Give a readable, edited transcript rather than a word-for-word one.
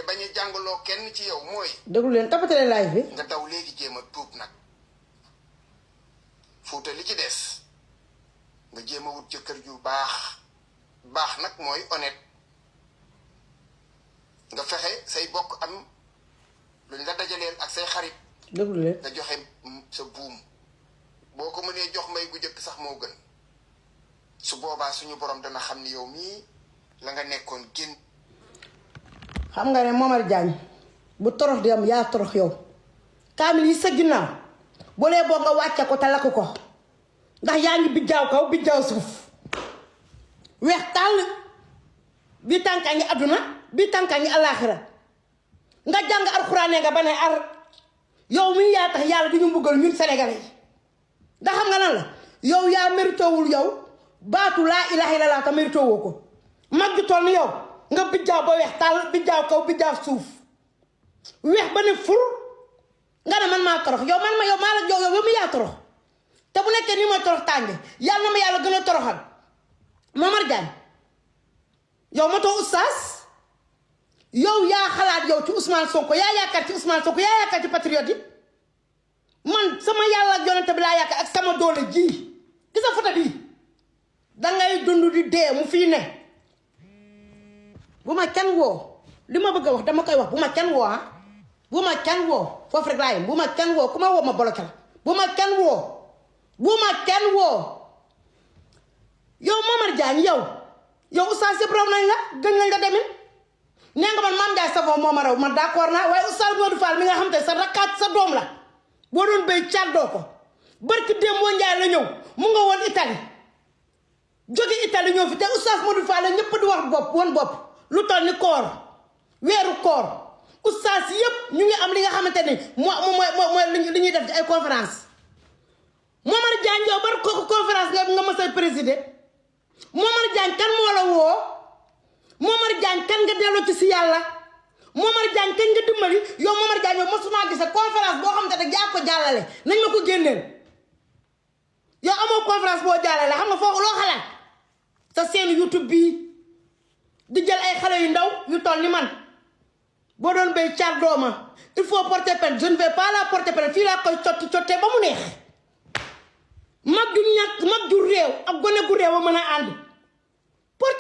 te bañ a jàngaloo kenn ci yow mooy. déglu leen tapatale live bi. nga daw léegi jéem a tuub nag Fouta li ci des nga jéem a wut jëkkër ju baax nag mooy honnête nga fexe say bokk am luñ la dajaleel ak say xarit. déglu leen nga joxe sa buum boo ko mënee jox may gu jëkk sax moo gën su boobaa suñu borom dana xam ni yow mii la nga nekkoon génn. xam nga ne Momar Diagne bu torox di am yaa torox yow kaamil yi sa ginnaaw boo lee boo nga wàcce ko te lakk ko ndax yaa ngi bijjaaw kaw bijjaaw suuf weex tàll bii tànkaa ngi adduna bii tànkaa ngi alaaxira nga jàng alxuraane nga ba ne ar yow mii yaa tax yàlla di ñu mbugal ñun sénégalais yi ndax xam nga lan la yow yaa méritowul yow baatu laa ilaaha illallaah te méritowoo ko mag ju toll ni yow nga bijjaaw ba weex tàll bijjaaw kaw bijjaaw suuf weex ba ne ful nga ne man maa torox yow man ma yow maa la yow mi yaa torox te bu nekkee nii mooy torox tànge yàlla na ma yàlla gën a toroxal Momar Diagne yow ma too oustaz yow yaa xalaat yow ci Ousmane Sonko yaa yaakaar ci Ousmane Sonko yaa yaakaar ci patriote yi man sama yàlla ak yonente bi laa yaakaar ak sama doole ji gis nga photo bii dangay dund di dee mu fii ne bu ma kenn woo li ma bëgg a wax dama koy wax bu ma kenn woo ah bu ma kenn woo foofu rek laa yem bu ma kenn woo ku ma woo ma bloqué la bu ma kenn woo bu ma kenn woo yow Momar Diagne yow oustaz yëpp raw nañ la gën nañ la demin nee nga man Mame Ndiaye Savon moo ma raw man d'accord naa waaye oustaz Modou Fall mi nga xam te sa rakkaat sa doom la boo doon béy càddoo ko barki démb moo Ndiaye la ñëw mu nga woon Italie jóge Italie ñëw fi te oustaz Modou Fall la ñëpp di wax bopp lu toll ni koor weeru koor oustaz yëpp ñu ngi am li nga xamante ni mooy li ñuy def ci ay conférence Momar Diagne yow bar kooku conférence nga mës a présider Momar Diagne kan moo la woo Momar Diagne kan nga delloo ci si yàlla Momar Diagne kan nga dimbali yow Momar Diagne yow mosuma gis conférence boo xamante ne yaa ko jàllale nañ ma ko génneel yow amoo conférence boo jàllale xam nga foofu loo xalaat sa seen YouTube bii di jël ay xale yu ndaw yu toll ni man boo doon béy caat dooma il faut porter plainte je ne vais pas la porter plainte fii laa koy cottee ba mu neex mag ju réew ak gone gu réew a mën a ànd porter